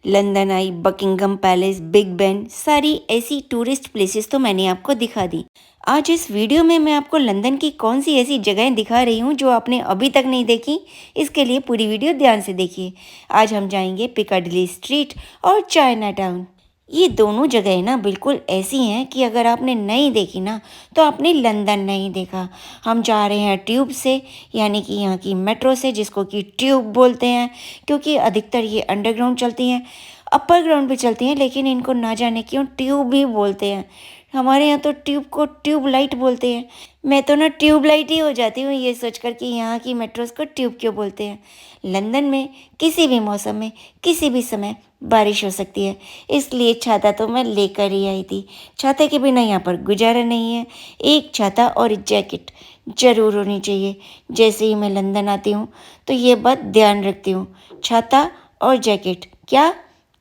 London आई, Buckingham palace, big Ben, सारी ऐसी tourist places तो मैंने आपको दिखा दी। आज इस वीडियो में मैं आपको लंदन की कौन सी ऐसी जगहें दिखा रही हूँ जो आपने अभी तक नहीं देखी। इसके लिए पूरी वीडियो ध्यान से देखिए। आज हम जाएंगे पिकाडिली स्ट्रीट और चाइना टाउन। ये दोनों जगहें ना बिल्कुल ऐसी हैं कि अगर आपने नहीं देखी ना तो आपने लंदन नहीं देखा। हम जा रहे हैं ट्यूब से, यानी कि यहाँ की मेट्रो से, जिसको कि ट्यूब बोलते हैं, क्योंकि अधिकतर ये अंडरग्राउंड चलती हैं, अपर ग्राउंड पे चलती हैं, लेकिन इनको ना जाने क्यों ट्यूब ही बोलते हैं। हमारे यहाँ तो ट्यूब को ट्यूब लाइट बोलते हैं। मैं तो ना ट्यूब लाइट ही हो जाती हूँ ये सोचकर कि यहाँ की मेट्रोस को ट्यूब क्यों बोलते हैं। लंदन में किसी भी मौसम में किसी भी समय बारिश हो सकती है, इसलिए छाता तो मैं लेकर ही आई थी। छाते के बिना यहाँ पर गुजारा नहीं है। एक छाता और एक जैकेट ज़रूर होनी चाहिए। जैसे ही मैं लंदन आती हूँ तो ये बात ध्यान रखती हूँ, छाता और जैकेट। क्या?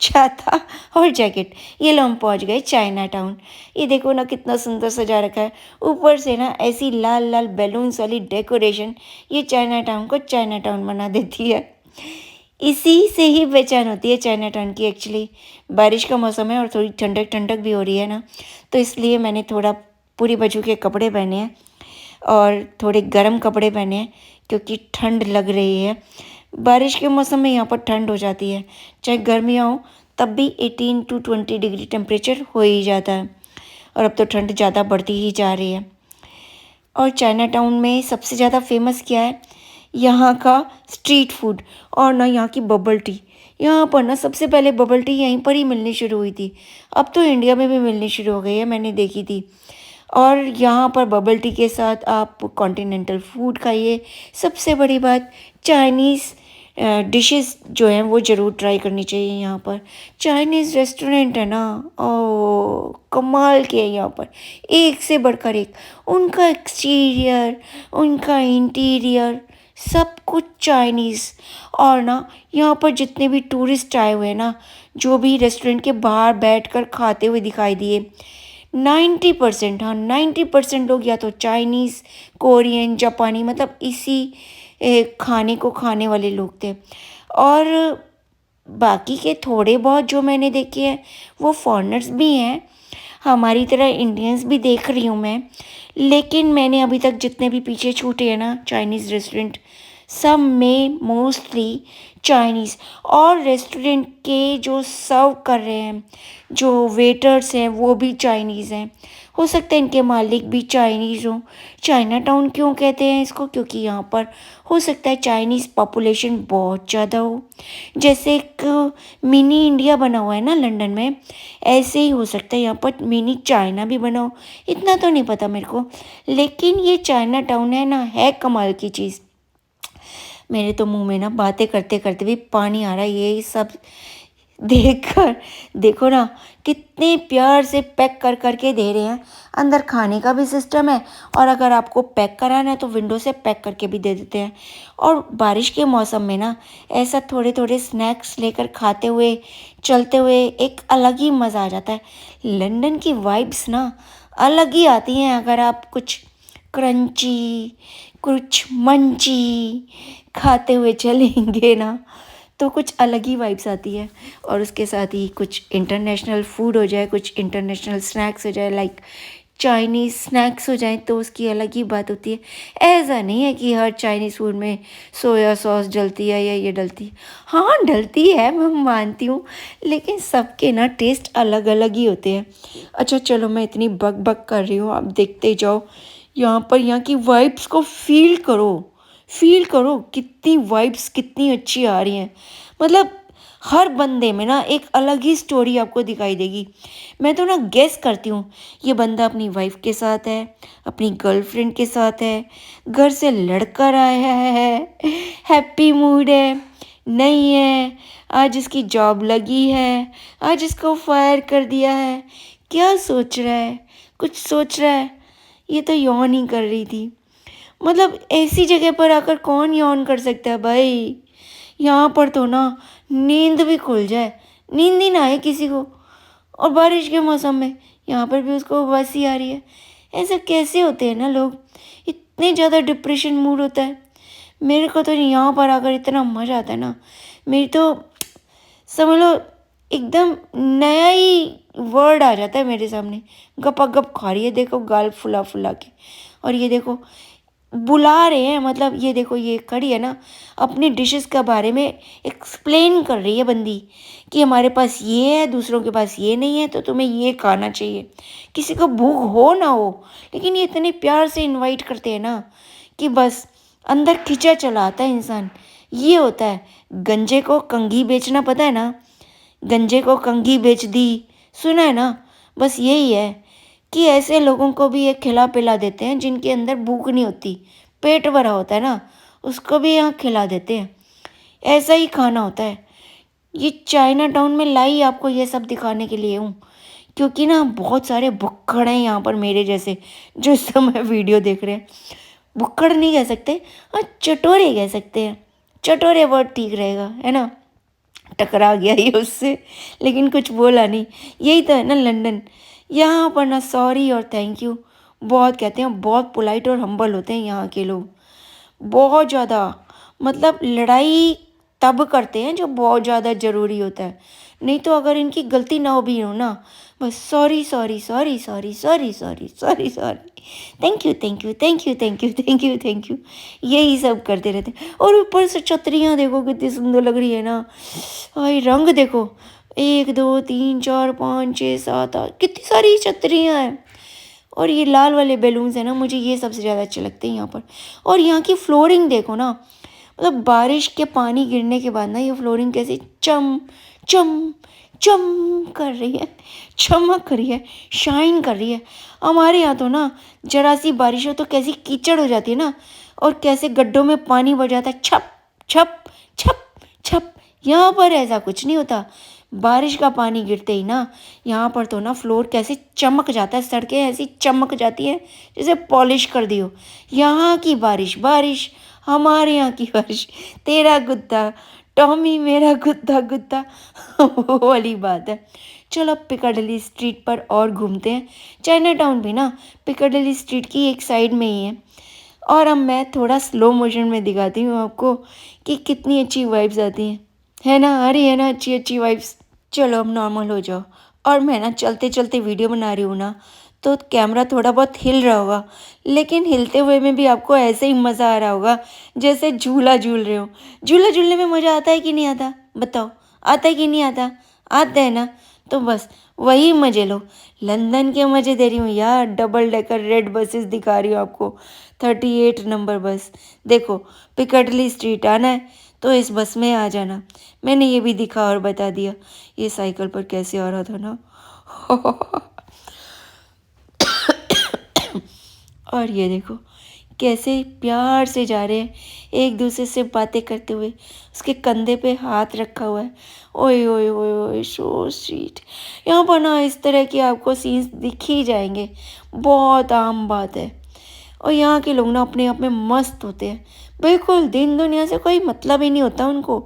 छाता और जैकेट। ये लो हम पहुँच गए चाइना टाउन। ये देखो ना कितना सुंदर सजा रखा है। ऊपर से ना ऐसी लाल लाल बैलून्स वाली डेकोरेशन ये चाइना टाउन को चाइना टाउन बना देती है। इसी से ही पहचान होती है चाइना टाउन की। एक्चुअली बारिश का मौसम है और थोड़ी ठंडक ठंडक भी हो रही है ना, तो इसलिए मैंने थोड़ा पूरी बाजू के कपड़े पहने हैं और थोड़े गर्म कपड़े पहने हैं, क्योंकि ठंड लग रही है। बारिश के मौसम में यहाँ पर ठंड हो जाती है, चाहे गर्मियाँ हो तब भी 18 to 20 डिग्री टेम्परेचर हो ही जाता है। और अब तो ठंड ज़्यादा बढ़ती ही जा रही है। और चाइना टाउन में सबसे ज़्यादा फेमस क्या है? यहाँ का स्ट्रीट फूड और ना यहाँ की बबल टी। यहाँ पर ना सबसे पहले बबल टी यहीं पर ही मिलनी शुरू हुई थी। अब तो इंडिया में भी मिलनी शुरू हो गई है, मैंने देखी थी। और यहाँ पर बबल टी के साथ आप कॉन्टिनेंटल फूड खाइए। सबसे बड़ी बात, चाइनीज़ डिशेस जो हैं वो ज़रूर ट्राई करनी चाहिए। यहाँ पर चाइनीज़ रेस्टोरेंट है ना, ओ कमाल के है यहाँ पर, एक से बढ़कर एक। उनका एक्सटीरियर, उनका इंटीरियर, सब कुछ चाइनीज़। और ना यहाँ पर जितने भी टूरिस्ट आए हुए हैं ना, जो भी रेस्टोरेंट के बाहर बैठकर खाते हुए दिखाई दिए, 90%, हाँ 90% लोग या तो चाइनीज़, कोरियन, जापानी, मतलब इसी खाने को खाने वाले लोग थे। और बाकी के थोड़े बहुत जो मैंने देखे हैं वो फॉरेनर्स भी हैं, हमारी तरह इंडियंस भी देख रही हूँ मैं। लेकिन मैंने अभी तक जितने भी पीछे छूटे हैं ना चाइनीज़ रेस्टोरेंट, सब में मोस्टली चाइनीज़। और रेस्टोरेंट के जो सर्व कर रहे हैं, जो वेटर्स हैं, वो भी चाइनीज़ हैं। हो सकता है इनके मालिक भी चाइनीज़ हों। चाइना टाउन क्यों कहते हैं इसको? क्योंकि यहाँ पर हो सकता है चाइनीज़ पॉपुलेशन बहुत ज़्यादा हो। जैसे एक मिनी इंडिया बना हुआ है ना लंदन में, ऐसे ही हो सकता है यहाँ पर मिनी चाइना भी बना हो। इतना तो नहीं पता मेरे को, लेकिन ये चाइना टाउन है ना, है कमाल की चीज़। मेरे तो मुंह में ना बातें करते करते भी पानी आ रहा है ये सब देखकर। देखो ना कितने प्यार से पैक कर करके दे रहे हैं। अंदर खाने का भी सिस्टम है, और अगर आपको पैक कराना है तो विंडो से पैक करके भी दे देते हैं। और बारिश के मौसम में ना ऐसा थोड़े थोड़े स्नैक्स लेकर खाते हुए चलते हुए एक अलग ही मज़ा आ जाता है। लंदन की वाइब्स ना अलग ही आती हैं। अगर आप कुछ क्रंची, कुछ मंची खाते हुए चलेंगे ना तो कुछ अलग ही वाइब्स आती है। और उसके साथ ही कुछ इंटरनेशनल फूड हो जाए, कुछ इंटरनेशनल स्नैक्स हो जाए, लाइक चाइनीज़ स्नैक्स हो जाए, तो उसकी अलग ही बात होती है। ऐसा नहीं है कि हर चाइनीज़ फूड में सोया सॉस डलती है या ये डलती है। हाँ डलती है, मैं मानती हूँ, लेकिन सबके ना टेस्ट अलग अलग ही होते हैं। अच्छा चलो, मैं इतनी बक बक कर रही हूँ, आप देखते जाओ। यहाँ पर यहाँ की वाइब्स को फील करो, फील करो कितनी वाइब्स कितनी अच्छी आ रही हैं। मतलब हर बंदे में ना एक अलग ही स्टोरी आपको दिखाई देगी। मैं तो ना गेस करती हूँ, ये बंदा अपनी वाइफ के साथ है, अपनी गर्लफ्रेंड के साथ है, घर से लड़कर आया है, हैप्पी मूड है, नहीं है, आज इसकी जॉब लगी है, आज इसको फायर कर दिया है, क्या सोच रहा है? कुछ सोच रहा है? ये तो यौन ही कर रही थी। मतलब ऐसी जगह पर आकर कौन यौन कर सकता है भाई? यहाँ पर तो ना नींद भी खुल जाए, नींद ही ना आए किसी को। और बारिश के मौसम में यहाँ पर भी उसको उबासी आ रही है। ऐसा कैसे होते हैं ना लोग, इतने ज़्यादा डिप्रेशन मूड होता है। मेरे को तो यहाँ पर आकर इतना मज़ा आता है ना, मेरी तो समझ लो एकदम नया ही वर्ड आ जाता है मेरे सामने। गपा-गप खा रही है, देखो गाल फुला-फुला के। और ये देखो बुला रहे हैं, मतलब ये देखो ये खड़ी है ना, अपनी डिशेस के बारे में एक्सप्लेन कर रही है बंदी कि हमारे पास ये है, दूसरों के पास ये नहीं है, तो तुम्हें ये खाना चाहिए। किसी को भूख हो ना हो, लेकिन ये इतने प्यार से इनवाइट करते हैं ना कि बस अंदर खिंचा चला आता है इंसान। ये होता है गंजे को कंघी बेचना, पता है ना? गंजे को कंघी बेच दी, सुना है ना? बस यही है कि ऐसे लोगों को भी ये खिला पिला देते हैं जिनके अंदर भूख नहीं होती, पेट भरा होता है ना, उसको भी यहाँ खिला देते हैं। ऐसा ही खाना होता है। ये चाइना टाउन में लाई आपको ये सब दिखाने के लिए हूँ, क्योंकि ना बहुत सारे भुक्कड़ हैं यहाँ पर मेरे जैसे, जो इस समय वीडियो देख रहे हैं। भुक्कड़ नहीं कह सकते, हाँ चटोरे कह सकते हैं। चटोरे वर्ड ठीक रहेगा, है ना? टकरा गया ये उससे, लेकिन कुछ बोला नहीं। यही तो है ना लंदन। यहाँ पर ना सॉरी और थैंक यू बहुत कहते हैं, बहुत पोलाइट और हम्बल होते हैं यहाँ के लोग, बहुत ज़्यादा। मतलब लड़ाई तब करते हैं जो बहुत ज़्यादा ज़रूरी होता है, नहीं तो अगर इनकी गलती ना हो भी हो ना, बस sorry sorry sorry sorry sorry sorry sorry sorry, thank you thank you thank you thank you thank you thank you, यही सब करते रहते हैं। और ऊपर से छतरियाँ देखो कितनी सुंदर लग रही है ना भाई, रंग देखो, 1 2 3 4 5 6 7 8, कितनी सारी छतरियाँ हैं। और ये लाल वाले बैलून्स हैं ना, मुझे ये सबसे ज़्यादा अच्छे लगते हैं यहाँ पर। और यहाँ की फ्लोरिंग देखो ना, मतलब बारिश के पानी गिरने के बाद ना ये फ्लोरिंग कैसी चम चम चम कर रही है, चमक रही है, शाइन कर रही है। हमारे यहाँ तो ना जरा सी बारिश हो तो कैसी कीचड़ हो जाती है ना, और कैसे गड्ढों में पानी भर जाता है, छप छप छप छप। यहाँ पर ऐसा कुछ नहीं होता। बारिश का पानी गिरते ही ना यहाँ पर तो ना फ्लोर कैसे चमक जाता है, सड़कें ऐसी चमक जाती हैं जैसे पॉलिश कर दी हो। यहाँ की बारिश बारिश, हमारे यहाँ की बारिश तेरा गुद्दा टॉमी मेरा गुद्दा गुद्दा, वो वाली बात है। चलो अब पिकाडिली स्ट्रीट पर और घूमते हैं। चाइना टाउन भी ना पिकाडिली स्ट्रीट की एक साइड में ही है। और अब मैं थोड़ा स्लो मोशन में दिखाती हूँ आपको कि कितनी अच्छी वाइब्स आती हैं, है ना? आ रही है ना अच्छी अच्छी वाइब्स। चलो अब नॉर्मल हो जाओ। और मैं ना चलते चलते वीडियो बना रही हूँ ना, तो कैमरा थोड़ा बहुत हिल रहा होगा, लेकिन हिलते हुए में भी आपको ऐसे ही मज़ा आ रहा होगा जैसे झूला झूल रहे हो। झूला झूलने में मज़ा आता है कि नहीं आता? बताओ, आता है कि नहीं आता? आता है ना? तो बस वही मज़े लो। लंदन के मज़े दे रही हूँ यार, डबल डेकर रेड बसेस दिखा रही हूँ आपको, 38 नंबर बस। देखो पिकाडिली स्ट्रीट आना है तो इस बस में आ जाना। मैंने ये भी दिखा और बता दिया। ये साइकिल पर कैसे आ रहा था ना। और ये देखो कैसे प्यार से जा रहे हैं, एक दूसरे से बातें करते हुए, उसके कंधे पे हाथ रखा हुआ है। ओए ओए ओए ओए सो स्वीट। यहाँ पर ना इस तरह के आपको सीन्स दिख ही जाएंगे, बहुत आम बात है। और यहाँ के लोग ना अपने आप में मस्त होते हैं, बिल्कुल दिन दुनिया से कोई मतलब ही नहीं होता उनको।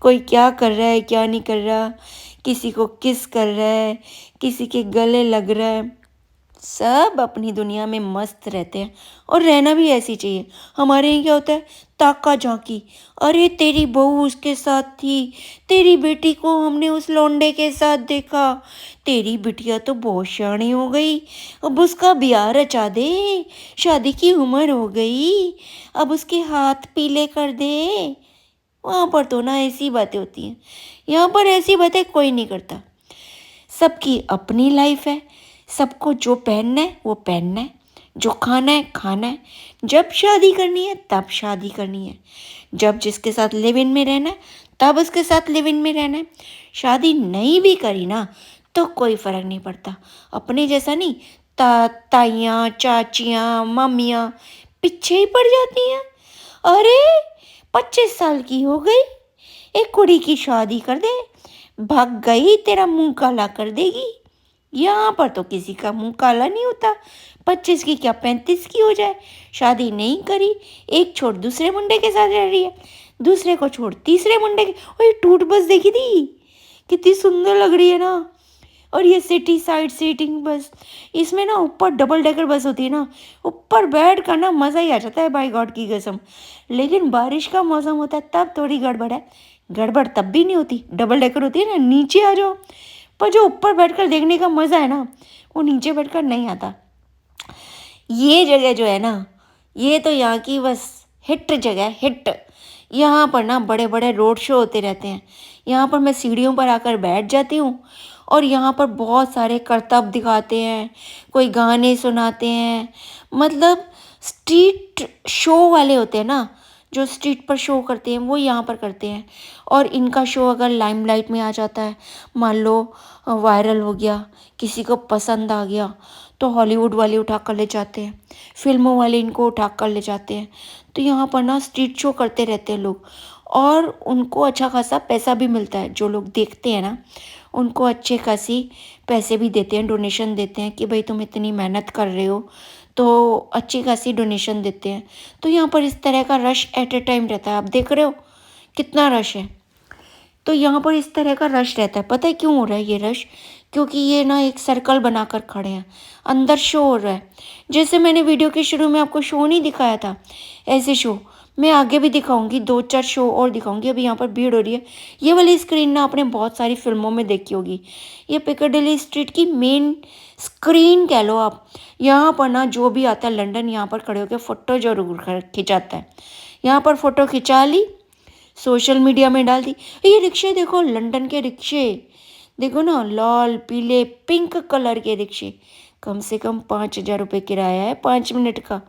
कोई क्या कर रहा है क्या नहीं कर रहा, किसी को किस कर रहा है, किसी के गले लग रहा है, सब अपनी दुनिया में मस्त रहते हैं। और रहना भी ऐसी चाहिए। हमारे यहाँ क्या होता है, ताका झांकी, अरे तेरी बहू उसके साथ थी, तेरी बेटी को हमने उस लौंडे के साथ देखा, तेरी बिटिया तो बहुत शाणी हो गई, अब उसका ब्याह रचा दे, शादी की उम्र हो गई, अब उसके हाथ पीले कर दे। वहाँ पर तो ना ऐसी बातें होती हैं, यहाँ पर ऐसी बातें कोई नहीं करता। सबकी अपनी लाइफ है, सबको जो पहनना है वो पहनना है, जो खाना है खाना है, जब शादी करनी है तब शादी करनी है, जब जिसके साथ लिव इन में रहना है तब उसके साथ लिव इन में रहना है। शादी नहीं भी करी ना तो कोई फ़र्क नहीं पड़ता, अपने जैसा नहीं। ताइयाँ चाचियाँ मम्मियाँ पीछे ही पड़ जाती हैं। अरे 25 साल की हो गई, एक कुड़ी की शादी कर दे, भाग गई तेरा मुंह काला कर देगी। यहाँ पर तो किसी का मुंह काला नहीं होता, 25 की क्या 35 की हो जाए, शादी नहीं करी, एक छोड़ दूसरे मुंडे के साथ रह रही है, दूसरे को छोड़ तीसरे मुंडे के। और ये टूट बस देखी थी, कितनी सुंदर लग रही है ना। और ये सिटी साइड सीटिंग बस, इसमें ना ऊपर डबल डेकर बस होती है ना, ऊपर बैठ कर ना मज़ा ही आ जाता है बाई गॉड की कसम। लेकिन बारिश का मौसम होता है तब थोड़ी गड़बड़ है, गड़बड़ तब भी नहीं होती, डबल डेकर होती है ना, नीचे आ जाओ। पर जो ऊपर बैठकर देखने का मज़ा है ना, वो नीचे बैठकर नहीं आता। ये जगह जो है ना, ये तो यहाँ की बस हिट जगह है, हिट। यहाँ पर ना बड़े बड़े रोड शो होते रहते हैं। यहाँ पर मैं सीढ़ियों पर आकर बैठ जाती हूँ और यहाँ पर बहुत सारे करतब दिखाते हैं, कोई गाने सुनाते हैं। मतलब स्ट्रीट शो वाले होते हैं ना, जो स्ट्रीट पर शो करते हैं, वो यहाँ पर करते हैं। और इनका शो अगर लाइमलाइट में आ जाता है, मान लो वायरल हो गया, किसी को पसंद आ गया, तो हॉलीवुड वाले उठा कर ले जाते हैं, फिल्मों वाले इनको उठा कर ले जाते हैं। तो यहाँ पर ना स्ट्रीट शो करते रहते हैं लोग, और उनको अच्छा खासा पैसा भी मिलता है। जो लोग देखते हैं ना, उनको अच्छे खासी पैसे भी देते हैं, डोनेशन देते हैं कि भाई तुम इतनी मेहनत कर रहे हो, तो अच्छी खासी डोनेशन देते हैं। तो यहाँ पर इस तरह का रश एट ए टाइम रहता है। आप देख रहे हो कितना रश है। तो यहाँ पर इस तरह का रश रहता है। पता है क्यों हो रहा है ये रश? क्योंकि ये ना एक सर्कल बनाकर खड़े हैं, अंदर शो हो रहा है। जैसे मैंने वीडियो के शुरू में आपको शो नहीं दिखाया था, ऐसे शो मैं आगे भी दिखाऊंगी, 2-4 शो और दिखाऊंगी। अभी यहाँ पर भीड़ हो रही है। ये वाली स्क्रीन ना आपने बहुत सारी फिल्मों में देखी होगी। ये पिकाडिली स्ट्रीट की मेन स्क्रीन कह लो आप। यहाँ पर ना जो भी आता है लंदन, यहाँ पर खड़े होकर फ़ोटो जरूर खिंचाता है। यहाँ पर फ़ोटो खिंचा ली, सोशल मीडिया में डाल दी। ये रिक्शे देखो, लंदन के रिक्शे देखो ना, लाल पीले पिंक कलर के रिक्शे। कम से कम 5,000 रुपये किराया है 5 मिनट का।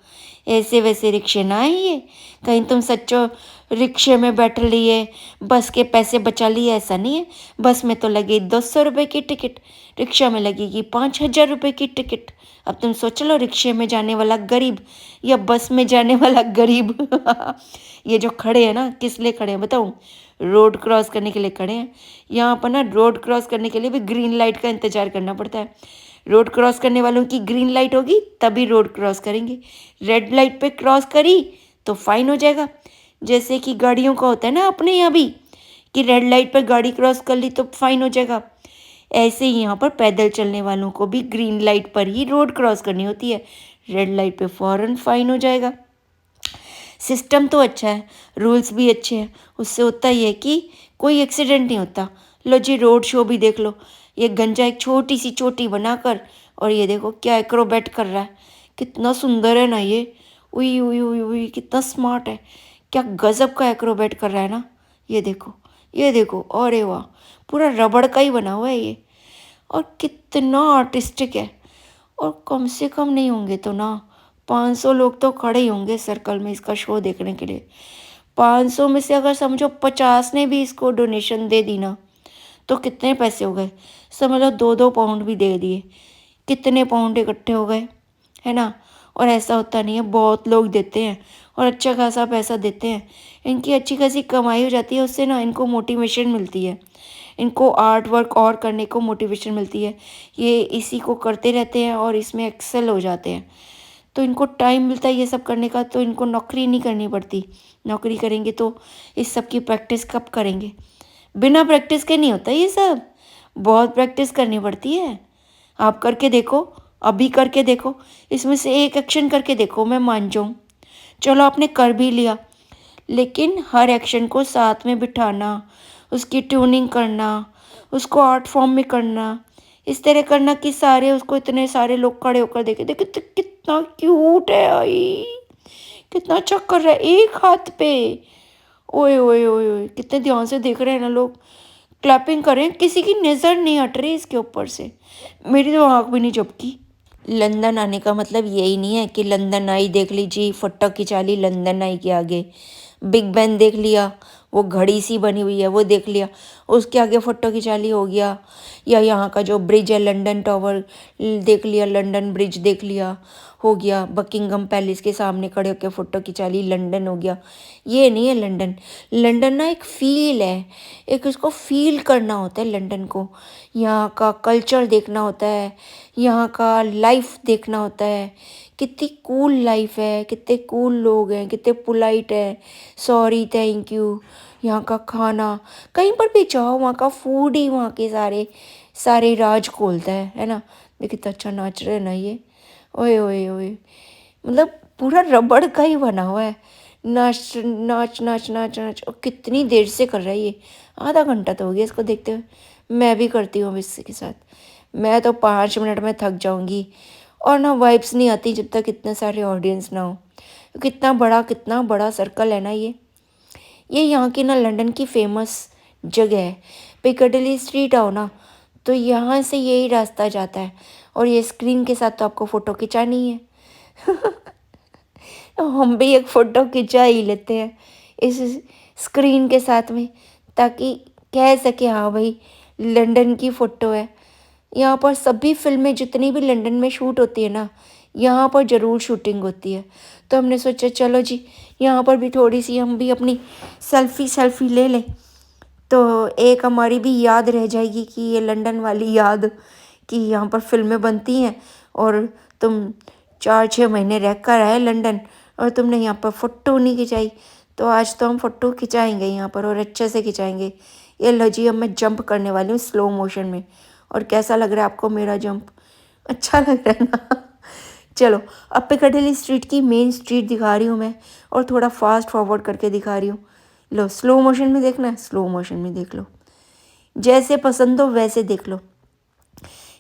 ऐसे वैसे रिक्शे ना है ये, कहीं तुम सच्चो रिक्शे में बैठ लिए, बस के पैसे बचा लिए, ऐसा नहीं है। बस में तो लगी 200 रुपये की टिकट, रिक्शा में लगेगी 5,000 रुपये की टिकट। अब तुम सोच लो, रिक्शे में जाने वाला गरीब या बस में जाने वाला गरीब। ये जो खड़े हैं ना, किस लिए खड़े हैं बताऊँ? रोड क्रॉस करने के लिए खड़े हैं। यहाँ पर ना रोड क्रॉस करने के लिए भी ग्रीन लाइट का इंतजार करना पड़ता है। रोड क्रॉस करने वालों की ग्रीन लाइट होगी तभी रोड क्रॉस करेंगे। रेड लाइट पे क्रॉस करी तो फाइन हो जाएगा। जैसे कि गाड़ियों का होता है ना अपने यहाँ भी, कि रेड लाइट पर गाड़ी क्रॉस कर ली तो फाइन हो जाएगा। ऐसे ही यहाँ पर पैदल चलने वालों को भी ग्रीन लाइट पर ही रोड क्रॉस करनी होती है। रेड लाइट पे फ़ौरन फाइन हो जाएगा। सिस्टम तो अच्छा है, रूल्स भी अच्छे हैं। उससे होता ही है कि कोई एक्सीडेंट नहीं होता। लो जी, रोड शो भी देख लो। ये गंजा एक छोटी सी चोटी बनाकर, और ये देखो क्या एक्रोबैट कर रहा है। कितना सुंदर है ना ये। उई उई उई उई, कितना स्मार्ट है। क्या गजब का एक्रोबैट कर रहा है ना। ये देखो, ये देखो, अरे वाह, पूरा रबड़ का ही बना हुआ है ये। और कितना आर्टिस्टिक है। और कम से कम नहीं होंगे तो ना 500 लोग तो खड़े ही होंगे सर्कल में इसका शो देखने के लिए। 500 में से अगर समझो 50 ने भी इसको डोनेशन दे दी ना, तो कितने पैसे हो गए? समझ लो 2-2 पाउंड भी दे दिए, कितने पाउंड इकट्ठे हो गए, है ना। और ऐसा होता नहीं है, बहुत लोग देते हैं और अच्छा खासा पैसा देते हैं। इनकी अच्छी खासी कमाई हो जाती है, उससे ना इनको मोटिवेशन मिलती है, इनको आर्ट वर्क और करने को मोटिवेशन मिलती है। ये इसी को करते रहते हैं और इसमें एक्सेल हो जाते हैं। तो इनको टाइम मिलता है ये सब करने का, तो इनको नौकरी नहीं करनी पड़ती। नौकरी करेंगे तो इस सब की प्रैक्टिस कब करेंगे? बिना प्रैक्टिस के नहीं होता ये सब, बहुत प्रैक्टिस करनी पड़ती है। आप करके देखो, अभी करके देखो, इसमें से एक एक्शन करके देखो, मैं मान जाऊँ। चलो आपने कर भी लिया, लेकिन हर एक्शन को साथ में बिठाना, उसकी ट्यूनिंग करना, उसको आर्ट फॉर्म में करना, इस तरह करना कि सारे उसको इतने सारे लोग खड़े होकर देखे देखे तो कितना क्यूट है आई, कितना अच्छा कर रहा है एक हाथ पे। ओए ओए ओए ओए, कितने ध्यान से देख रहे हैं ना लोग, क्लैपिंग करें, किसी की नज़र नहीं हट रही इसके ऊपर से। मेरी तो आँख भी नहीं झपकी। लंदन आने का मतलब यही नहीं है कि लंदन आई देख लीजिए, फोटो खिंचा ली लंदन आई के आगे। बिग बैन देख लिया, वो घड़ी सी बनी हुई है वो देख लिया, उसके आगे फ़ोटो खिंचा ली हो गया। या यहाँ का जो ब्रिज है लंदन टावर देख लिया, लंदन ब्रिज देख लिया हो गया। बकिंगम पैलेस के सामने खड़े होकर फ़ोटो खिंचा ली, लंदन हो गया। ये नहीं है लंदन। लंदन ना एक फ़ील है, एक उसको फ़ील करना होता है लंदन को। यहाँ का कल्चर देखना होता है, यहाँ का लाइफ देखना होता है। कितनी कूल लाइफ है, कितने कूल लोग हैं, कितने पोलाइट है, सॉरी थैंक यू। यहाँ का खाना, कहीं पर भी जाओ वहाँ का फूड ही वहाँ के सारे सारे राज खोलता है ना। देखिए कितना अच्छा नाच रहे हैं ना ये। ओए ओए ओए, मतलब पूरा रबड़ का ही बना हुआ है। नाच नाच नाच नाच नाच, और कितनी देर से कर रहा है ये, आधा घंटा तो हो गया इसको देखते हुए। मैं भी करती हूँ अब इसके साथ। मैं तो 5 मिनट में थक जाऊंगी, और ना वाइब्स नहीं आती जब तक इतने सारे ऑडियंस ना हो। कितना बड़ा सर्कल है ना ये यहाँ की ना लंदन की फेमस जगह है। पिकाडिली स्ट्रीट आओ ना, तो यहाँ से यही रास्ता जाता है, और ये स्क्रीन के साथ तो आपको फ़ोटो खिंचानी है। तो हम भी एक फ़ोटो खिंचा ही लेते हैं इस स्क्रीन के साथ में, ताकि कह सके हाँ भाई लंदन की फ़ोटो है। यहाँ पर सभी फिल्में जितनी भी लंदन में शूट होती है ना, यहाँ पर ज़रूर शूटिंग होती है। तो हमने सोचा चलो जी, यहाँ पर भी थोड़ी सी हम भी अपनी सेल्फी ले लें, तो एक हमारी भी याद रह जाएगी कि ये लंदन वाली याद, कि यहाँ पर फिल्में बनती हैं और तुम 4-6 महीने रह कर आए लंदन, और तुमने यहाँ पर फ़ोटो नहीं खिंचाई। तो आज तो हम फ़ोटो खिंचाएंगे यहाँ पर, और अच्छे से खिंचाएंगे। ये लो जी, अब मैं जंप करने वाली हूँ स्लो मोशन में। और कैसा लग रहा है आपको मेरा जंप? अच्छा लग रहा है ना? चलो, अब पिकाडिली स्ट्रीट की मेन स्ट्रीट दिखा रही हूँ मैं, और थोड़ा फास्ट फॉरवर्ड करके दिखा रही हूँ। लो, स्लो मोशन में देखना है, स्लो मोशन में देख लो, जैसे पसंद हो वैसे देख लो।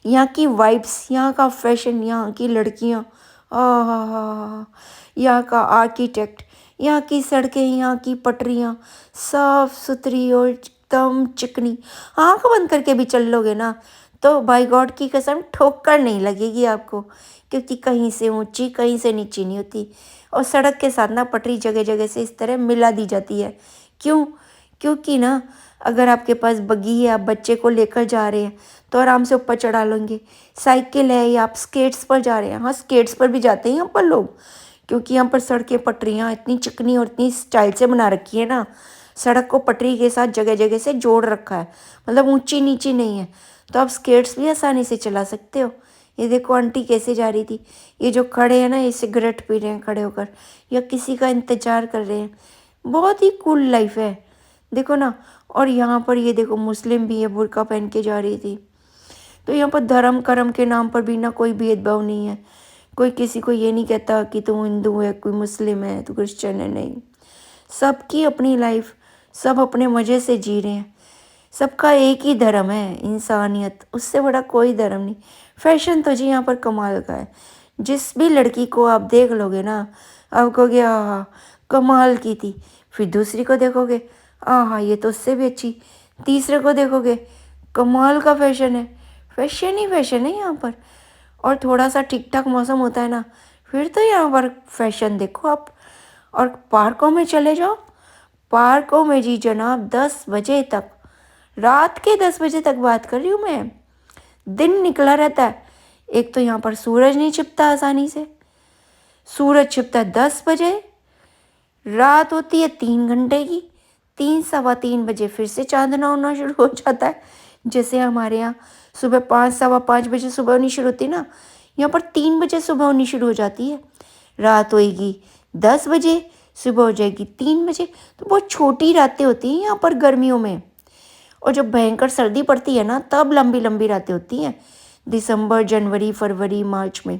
यहाँ की वाइब्स, यहाँ का फैशन, यहाँ की लड़कियाँ, आहा, यहाँ का आर्किटेक्ट, यहाँ की सड़कें, यहाँ की पटरियाँ, साफ सुथरी और एकदम चिकनी। आँख बंद करके भी चल लोगे ना, तो बाय गॉड की कसम ठोकर नहीं लगेगी आपको, क्योंकि कहीं से ऊंची कहीं से नीची नहीं होती। और सड़क के साथ ना पटरी जगह जगह से इस तरह मिला दी जाती है। क्यों? क्योंकि ना अगर आपके पास बग्गी है, आप बच्चे को लेकर जा रहे हैं, तो आराम से ऊपर चढ़ा लेंगे। साइकिल है या आप स्केट्स पर जा रहे हैं, हाँ स्केट्स पर भी जाते हैं यहाँ पर लोग, क्योंकि यहाँ पर सड़कें पटरियाँ इतनी चिकनी और इतनी स्टाइल से बना रखी है ना, सड़क को पटरी के साथ जगह जगह से जोड़ रखा है, मतलब ऊंची नीची नहीं है। तो आप स्केट्स भी आसानी से चला सकते हो। ये देखो आंटी कैसे जा रही थी, ये जो खड़े हैं ना ये सिगरेट पी रहे हैं खड़े होकर, या किसी का इंतजार कर रहे हैं। बहुत ही कूल लाइफ है, देखो ना। और यहाँ पर ये देखो मुस्लिम भी है, बुर्का पहन के जा रही थी। तो यहाँ पर धर्म कर्म के नाम पर भी ना कोई भेदभाव नहीं है। कोई किसी को ये नहीं कहता कि तू हिंदू है, कोई मुस्लिम है, तू क्रिश्चियन है, नहीं। सबकी अपनी लाइफ, सब अपने मज़े से जी रहे हैं। सबका एक ही धर्म है, इंसानियत, उससे बड़ा कोई धर्म नहीं। फैशन तो जी यहाँ पर कमाल का है। जिस भी लड़की को आप देख लोगे ना, आप कहोगे आहा कमाल की थी। फिर दूसरी को देखोगे, आहा ये तो उससे भी अच्छी। तीसरे को देखोगे, कमाल का फैशन है। फैशन ही फैशन है यहाँ पर। और थोड़ा सा ठीक ठाक मौसम होता है ना, फिर तो यहाँ पर फैशन देखो आप। और पार्कों में चले जाओ, पार्कों में जी जनाब 10 बजे तक, रात के 10 बजे तक बात कर रही हूँ मैं, दिन निकला रहता है। एक तो यहाँ पर सूरज नहीं छिपता आसानी से, सूरज छिपता है 10 बजे, रात होती है 3 घंटे की, 3 सवा 3 बजे फिर से चांदना होना शुरू हो जाता है। जैसे हमारे यहाँ सुबह 5 सवा 5 बजे सुबह होनी शुरू होती है ना, यहाँ पर 3 बजे सुबह होनी शुरू हो जाती है। रात होएगी 10 बजे, सुबह हो जाएगी 3 बजे। तो बहुत छोटी रातें होती हैं यहाँ पर गर्मियों में। और जब भयंकर सर्दी पड़ती है ना, तब लंबी लंबी रातें होती हैं, दिसंबर, जनवरी, फरवरी, मार्च में।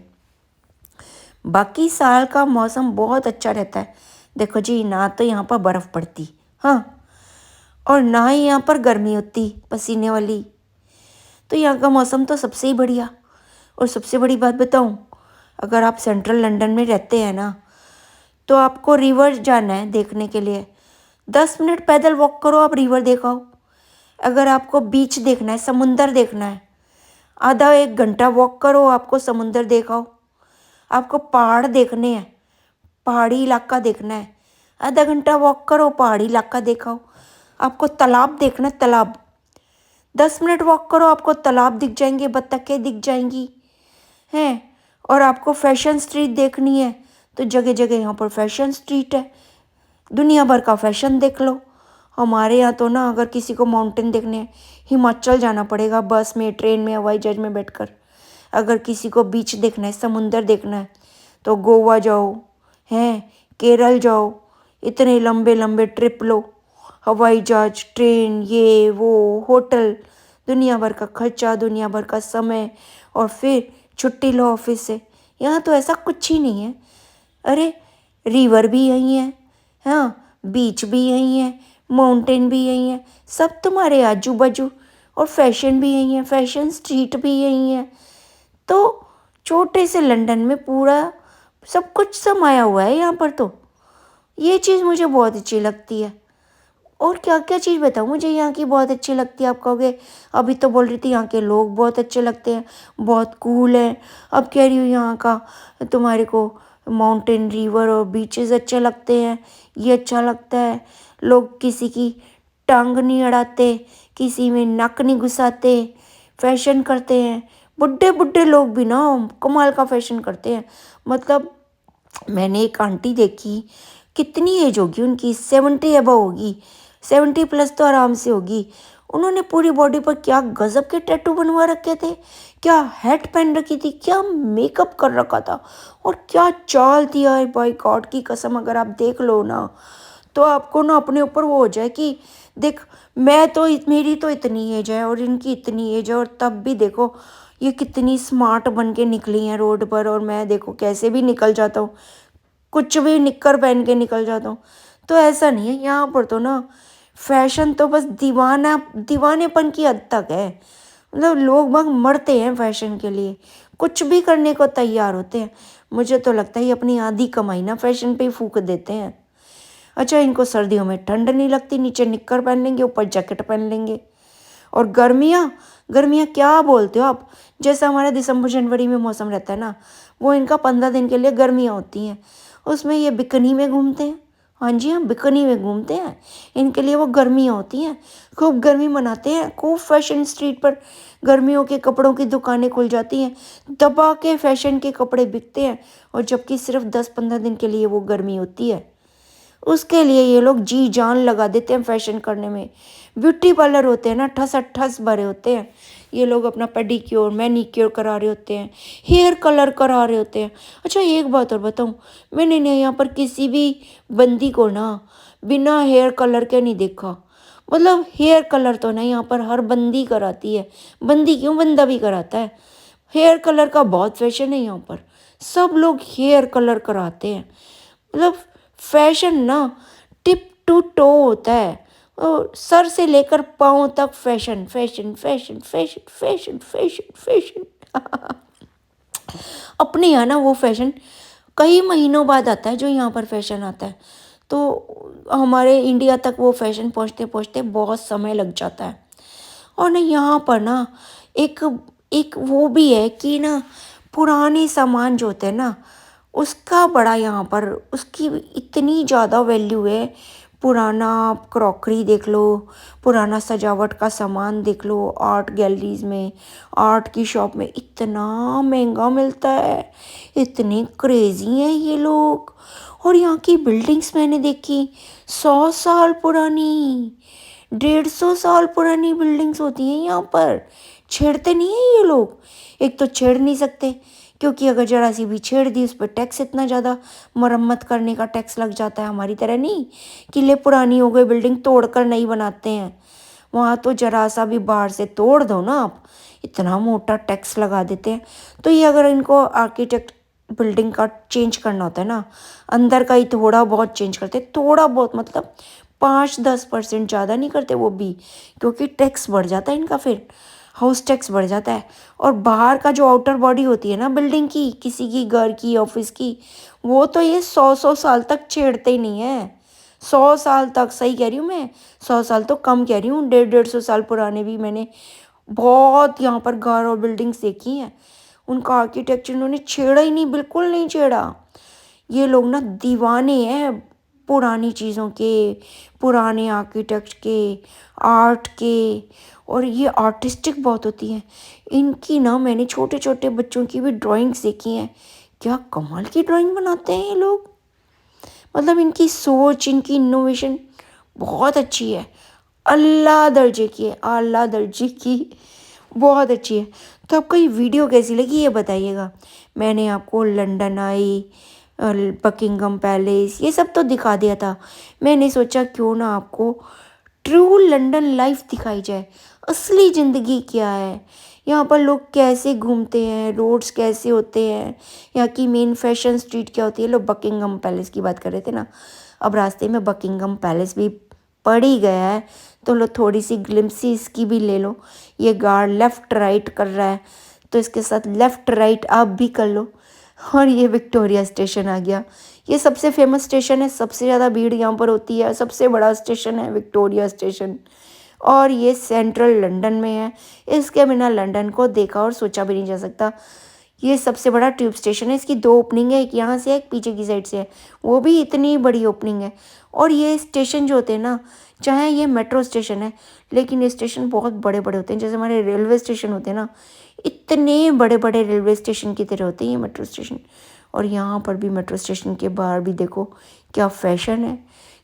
बाकी साल का मौसम बहुत अच्छा रहता है। देखो जी, ना तो यहाँ पर बर्फ़ पड़ती, हाँ, और ना ही यहाँ पर गर्मी होती पसीने वाली। तो यहाँ का मौसम तो सबसे ही बढ़िया। और सबसे बड़ी बात बताऊँ, अगर आप सेंट्रल लंदन में रहते हैं ना, तो आपको रिवर जाना है देखने के लिए, 10 मिनट पैदल वॉक करो, आप रिवर देखाओ। अगर आपको बीच देखना है, समुंदर देखना है, आधा 1 घंटा वॉक करो, आपको समुंदर देखाओ। आपको पहाड़ देखने हैं, पहाड़ी इलाका देखना है, आधा घंटा वॉक करो, पहाड़ी इलाका देखाओ। आपको तालाब देखना है, तालाब, 10 मिनट वॉक करो, आपको तालाब दिख जाएंगे, बत्तखें दिख जाएंगी हैं। और आपको फैशन स्ट्रीट देखनी है, तो जगह जगह यहाँ पर फैशन स्ट्रीट है, दुनिया भर का फैशन देख लो। हमारे यहाँ तो ना अगर किसी को माउंटेन देखने हैं, हिमाचल जाना पड़ेगा, बस में, ट्रेन में, हवाई जहाज में बैठकर। अगर किसी को बीच देखना है, समुंदर देखना है, तो गोवा जाओ, हैं, केरल जाओ। इतने लंबे लंबे ट्रिप लो, हवाई जहाज, ट्रेन, ये वो, होटल, दुनिया भर का खर्चा, दुनिया भर का समय, और फिर छुट्टी लो ऑफिस से। यहाँ तो ऐसा कुछ ही नहीं है। अरे रिवर भी यहीं हाँ, बीच भी यही है, माउंटेन भी यही है, सब तुम्हारे आजू बाजू, और फैशन भी यही है, फैशन स्ट्रीट भी यही है। तो छोटे से लंदन में पूरा सब कुछ समाया हुआ है यहाँ पर। तो ये चीज़ मुझे बहुत अच्छी लगती है। और क्या क्या चीज़ बताऊँ मुझे यहाँ की बहुत अच्छी लगती है। आप कहोगे अभी तो बोल रही थी यहाँ के लोग बहुत अच्छे लगते हैं, बहुत कूल है। अब कह रही हूँ यहाँ का तुम्हारे को माउंटेन, रिवर और बीचेस अच्छे लगते हैं। ये अच्छा लगता है, लोग किसी की टांग नहीं अड़ाते, किसी में नक नहीं घुसाते, फैशन करते हैं। बुढ़े बुढ़े लोग भी ना कमाल का फैशन करते हैं। मतलब मैंने एक आंटी देखी, कितनी एज होगी उनकी, 70 अबव होगी, 70+ तो आराम से होगी। उन्होंने पूरी बॉडी पर क्या गजब के टैटू बनवा रखे थे, क्या हैट पहन रखी थी, क्या मेकअप कर रखा था, और क्या चाल थी यार। बाय गॉड की कसम, अगर आप देख लो ना तो आपको ना अपने ऊपर वो हो जाए कि देख, मैं तो मेरी तो इतनी एज है और इनकी इतनी एज है, और तब भी देखो ये कितनी स्मार्ट बन के निकली हैं रोड पर, और मैं देखो कैसे भी निकल जाता हूँ, कुछ भी निक्कर पहन के निकल जाता हूँ। तो ऐसा नहीं है यहाँ पर। तो ना फैशन तो बस दीवानेपन की हद तक है। मतलब लोग बाग मरते हैं फैशन के लिए, कुछ भी करने को तैयार होते हैं। मुझे तो लगता है ये अपनी आधी कमाई ना फैशन पे ही फूक देते हैं। अच्छा, इनको सर्दियों में ठंड नहीं लगती, नीचे निक्कर पहन लेंगे, ऊपर जैकेट पहन लेंगे। और गर्मियाँ, गर्मियाँ क्या बोलते हो आप। जैसा हमारा दिसंबर जनवरी में मौसम रहता है ना, वो इनका 15 दिन के लिए गर्मियाँ होती हैं। उसमें ये बिकनी में घूमते हैं। हाँ जी, हाँ, बिकनी में घूमते हैं। इनके लिए वो गर्मियाँ होती हैं, खूब गर्मी मनाते हैं, खूब फैशन स्ट्रीट पर गर्मियों के कपड़ों की दुकानें खुल जाती हैं, दबा के फैशन के कपड़े बिकते हैं। और जबकि सिर्फ 10-15 दिन के लिए वो गर्मी होती है, उसके लिए ये लोग जी जान लगा देते हैं फैशन करने में। ब्यूटी पार्लर होते हैं ना, ठस भरे होते हैं। ये लोग अपना पेडिक्योर मैनिक्योर करा रहे होते हैं, हेयर कलर करा रहे होते हैं। अच्छा, एक बात और बताऊँ, मैंने ना यहाँ पर किसी भी बंदी को ना बिना हेयर कलर के नहीं देखा। मतलब हेयर कलर तो ना यहाँ पर हर बंदी कराती है, बंदी क्यों, बंदा भी कराता है। हेयर कलर का बहुत फैशन है यहाँ पर, सब लोग हेयर कलर कराते हैं। मतलब फैशन ना टिप टू टो होता है, और सर से लेकर पाँव तक fashion fashion fashion fashion fashion fashion fashion. अपने यहाँ ना वो फैशन कई महीनों बाद आता है, जो यहाँ पर फैशन आता है। तो हमारे इंडिया तक वो फैशन पहुँचते पहुँचते बहुत समय लग जाता है। और ना यहाँ पर ना एक एक वो भी है कि ना पुराने सामान जो होते हैं ना, उसका बड़ा यहाँ पर उसकी इतनी ज़्यादा वैल्यू है। पुराना क्रॉकरी देख लो, पुराना सजावट का सामान देख लो, आर्ट गैलरीज में, आर्ट की शॉप में इतना महंगा मिलता है, इतने क्रेजी हैं ये लोग। और यहाँ की बिल्डिंग्स मैंने देखी, 100 साल पुरानी, 150 साल पुरानी बिल्डिंग्स होती हैं यहाँ पर। छेड़ते नहीं है ये लोग। एक तो छेड़ नहीं सकते, क्योंकि अगर जरा सी भी छेड़ दी उस पर टैक्स इतना ज़्यादा, मरम्मत करने का टैक्स लग जाता है। हमारी तरह नहीं कि ले पुरानी हो गई बिल्डिंग तोड़ कर नहीं बनाते हैं। वहाँ तो जरा सा भी बाहर से तोड़ दो ना आप, इतना मोटा टैक्स लगा देते हैं। तो ये अगर इनको आर्किटेक्ट बिल्डिंग का चेंज करना होता है ना, अंदर का ही थोड़ा बहुत चेंज करते हैं, थोड़ा बहुत मतलब 5-10% ज़्यादा नहीं करते वो भी, क्योंकि टैक्स बढ़ जाता है इनका, फिर हाउस टैक्स बढ़ जाता है। और बाहर का जो आउटर बॉडी होती है ना बिल्डिंग की, किसी की घर की, ऑफिस की, वो तो ये 100-100 साल तक छेड़ते ही नहीं है। 100 साल तक, सही कह रही हूँ मैं, 100 साल तो कम कह रही हूँ, 150-150 साल पुराने भी मैंने बहुत यहाँ पर घर और बिल्डिंग्स देखी हैं। उनका आर्किटेक्चर इन्होंने छेड़ा ही नहीं, बिल्कुल नहीं छेड़ा। ये लोग ना दीवाने हैं पुरानी चीज़ों के, पुराने आर्किटेक्ट के, आर्ट के। और ये आर्टिस्टिक बहुत होती हैं इनकी ना। मैंने छोटे छोटे बच्चों की भी ड्राइंग्स देखी हैं, क्या कमाल की ड्राइंग बनाते हैं ये लोग। मतलब इनकी सोच, इनकी इनोवेशन बहुत अच्छी है, अल्लाह दर्जे की है, आला दर्जे की, बहुत अच्छी है। तो आपको ये वीडियो कैसी लगी ये बताइएगा। मैंने आपको लंदन आई, बकिंगम पैलेस, ये सब तो दिखा दिया था। मैंने सोचा क्यों ना आपको ट्रू लंदन लाइफ दिखाई जाए, असली ज़िंदगी क्या है, यहाँ पर लोग कैसे घूमते हैं, रोड्स कैसे होते हैं, यहाँ की मेन फैशन स्ट्रीट क्या होती है। लोग बकिंगम पैलेस की बात कर रहे थे ना, अब रास्ते में बकिंगम पैलेस भी पड़ ही गया है, तो लो थोड़ी सी ग्लिम्स इसकी भी ले लो। ये गार्ड लेफ़्ट राइट कर रहा है, तो इसके साथ लेफ़्ट राइट आप भी कर लो। और ये विक्टोरिया स्टेशन आ गया। ये सबसे फेमस स्टेशन है, सबसे ज़्यादा भीड़ यहाँ पर होती है, सबसे बड़ा स्टेशन है विक्टोरिया स्टेशन। और ये सेंट्रल लंदन में है। इसके बिना लंदन को देखा और सोचा भी नहीं जा सकता। ये सबसे बड़ा ट्यूब स्टेशन है। इसकी 2 ओपनिंग है, एक यहाँ से है, एक पीछे की साइड से है, वो भी इतनी बड़ी ओपनिंग है। और ये स्टेशन जो होते हैं ना, चाहे ये मेट्रो स्टेशन है, लेकिन ये स्टेशन बहुत बड़े बड़े होते हैं। जैसे हमारे रेलवे स्टेशन होते हैं ना, इतने बड़े बड़े रेलवे स्टेशन की तरह होते हैं ये मेट्रो स्टेशन। और यहाँ पर भी मेट्रो स्टेशन के बाहर भी देखो क्या फैशन है,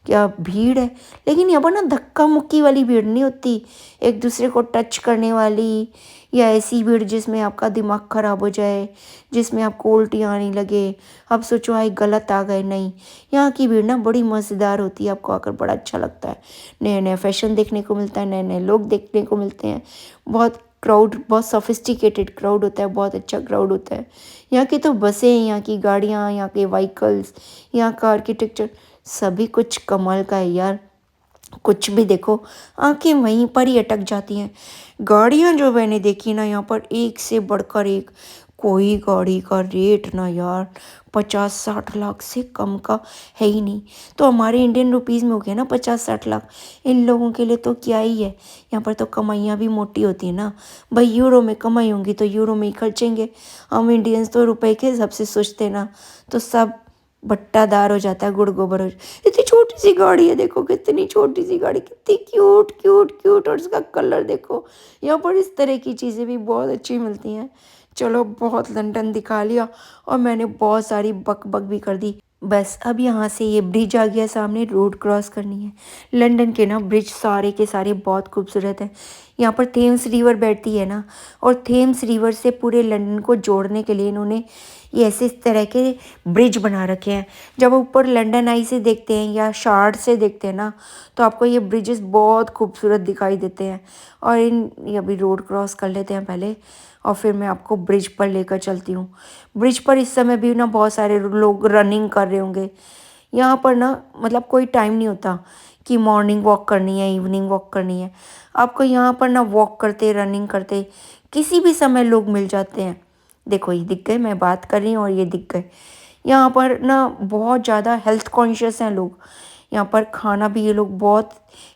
क्या भीड़ है। लेकिन यहाँ पर ना धक्का मुक्की वाली भीड़ नहीं होती, एक दूसरे को टच करने वाली, या ऐसी भीड़ जिसमें आपका दिमाग ख़राब हो जाए, जिसमें आपको उल्टियाँ आने लगे, अब सोचो आए गलत आ गए। नहीं, यहाँ की भीड़ ना बड़ी मज़ेदार होती है, आपको आकर बड़ा अच्छा लगता है। नए नए फैशन देखने को मिलता है, नए नए लोग देखने को मिलते हैं। बहुत क्राउड, बहुत सोफिस्टिकेटेड क्राउड होता है, बहुत अच्छा क्राउड होता है। यहाँ की तो बसें, यहाँ की गाड़ियाँ, यहाँ के व्हीकल्स, यहाँ का आर्किटेक्चर, सभी कुछ कमाल का है यार। कुछ भी देखो, आंखें वहीं पर ही अटक जाती हैं। गाड़ियाँ जो मैंने देखी ना यहाँ पर, एक से बढ़कर एक। कोई गाड़ी का रेट ना यार 50-60 लाख से कम का है ही नहीं। तो हमारे इंडियन रुपीज़ में हो गया ना 50-60 लाख। इन लोगों के लिए तो क्या ही है। यहाँ पर तो कमाइयाँ भी मोटी होती है ना भाई, यूरो में कमाई होंगी तो यूरो में ही खर्चेंगे। हम इंडियंस तो रुपए के हिसाब से सोचते ना, तो सब बट्टादार हो जाता है, गुड़ गोबर हो जाता। इतनी छोटी सी गाड़ी है, देखो कितनी छोटी सी गाड़ी, कितनी क्यूट क्यूट क्यूट, और इसका कलर देखो। यहाँ पर इस तरह की चीज़ें भी बहुत अच्छी मिलती हैं। चलो बहुत लंदन दिखा लिया, और मैंने बहुत सारी बक बक भी कर दी। बस अब यहाँ से ये ब्रिज आ गया सामने, रोड क्रॉस करनी है। लंदन के ना ब्रिज सारे के सारे बहुत खूबसूरत हैं। यहाँ पर थेम्स रिवर बैठती है ना, और थेम्स रिवर से पूरे लंदन को जोड़ने के लिए इन्होंने ये ऐसे इस तरह के ब्रिज बना रखे हैं। जब ऊपर लंदन आई से देखते हैं या शार्ड से देखते हैं ना, तो आपको ये ब्रिजेस बहुत खूबसूरत दिखाई देते हैं। और ये अभी रोड क्रॉस कर लेते हैं पहले, और फिर मैं आपको ब्रिज पर लेकर चलती हूँ। ब्रिज पर इस समय भी ना बहुत सारे लोग रनिंग कर रहे होंगे। यहाँ पर ना मतलब कोई टाइम नहीं होता कि मॉर्निंग वॉक करनी है, इवनिंग वॉक करनी है। आपको यहाँ पर ना वॉक करते, रनिंग करते किसी भी समय लोग मिल जाते हैं। देखो ये दिख गए, मैं बात कर रही हूँ और ये दिख गए। यहाँ पर ना बहुत ज़्यादा हेल्थ कॉन्शियस हैं लोग। यहाँ पर खाना भी ये लोग बहुत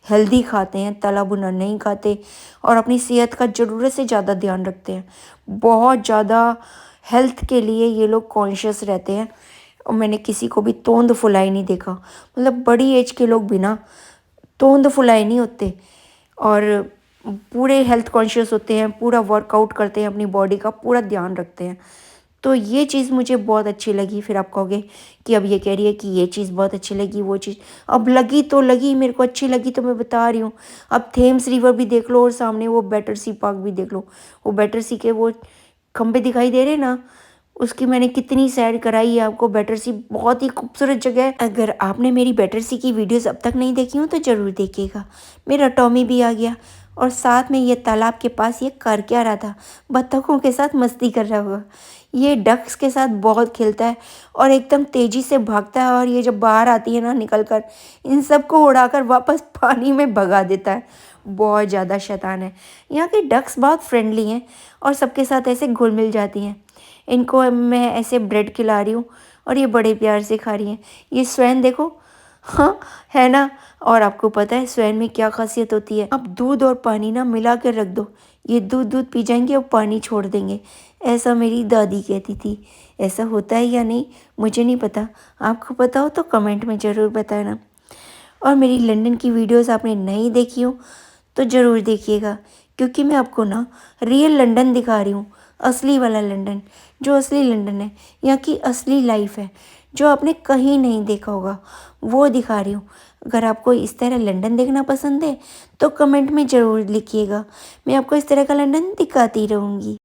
हेल्दी खाते हैं, तला भुना नहीं खाते, और अपनी सेहत का ज़रूरत से ज़्यादा ध्यान रखते हैं। बहुत ज़्यादा हेल्थ के लिए ये लोग कॉन्शियस रहते हैं। और मैंने किसी को भी तोंद फुलाई नहीं देखा, मतलब बड़ी एज के लोग भी ना तोंद फुलाई नहीं होते, और पूरे हेल्थ कॉन्शियस होते हैं, पूरा वर्कआउट करते हैं, अपनी बॉडी का पूरा ध्यान रखते हैं। तो ये चीज़ मुझे बहुत अच्छी लगी। फिर आप कहोगे कि अब ये कह रही है कि ये चीज़ बहुत अच्छी लगी, वो चीज़ अब लगी तो लगी, मेरे को अच्छी लगी तो मैं बता रही हूँ। अब थेम्स रिवर भी देख लो, और सामने वो बैटरसी पार्क भी देख लो। वो बैटरसी के वो खंबे दिखाई दे रहे ना, उसकी मैंने कितनी सैर कराई है आपको। बैटरसी बहुत ही खूबसूरत जगह है। अगर आपने मेरी बैटरसी की वीडियोस अब तक नहीं देखी हो तो ज़रूर देखिएगा। मेरा टॉमी भी आ गया, और साथ में ये तालाब के पास ये कर क्या रहा था, बत्तखों के साथ मस्ती कर रहा होगा। ये डक्स के साथ बहुत खेलता है, और एकदम तेज़ी से भागता है, और ये जब बाहर आती है ना निकल कर, इन सबको उड़ाकर वापस पानी में भगा देता है। बहुत ज़्यादा शैतान है। यहाँ के डक्स बहुत फ्रेंडली हैं, और सबके साथ ऐसे घुल मिल जाती हैं। इनको मैं ऐसे ब्रेड खिला रही हूँ, और ये बड़े प्यार से खा रही हैं। ये स्वैन देखो, हाँ है ना। और आपको पता है स्वैन में क्या खासियत होती है, आप दूध और पानी ना मिला कर रख दो, ये दूध दूध पी जाएंगे और पानी छोड़ देंगे। ऐसा मेरी दादी कहती थी। ऐसा होता है या नहीं मुझे नहीं पता, आपको पता हो तो कमेंट में ज़रूर बताना। और मेरी लंदन की वीडियोस आपने नहीं देखी हो तो ज़रूर देखिएगा, क्योंकि मैं आपको ना रियल लंदन दिखा रही हूँ, असली वाला लंदन, जो असली लंदन है, यहाँ की असली लाइफ है, जो आपने कहीं नहीं देखा होगा, वो दिखा रही हूँ। अगर आपको इस तरह लंदन देखना पसंद है तो कमेंट में ज़रूर लिखिएगा, मैं आपको इस तरह का लंदन दिखाती रहूँगी।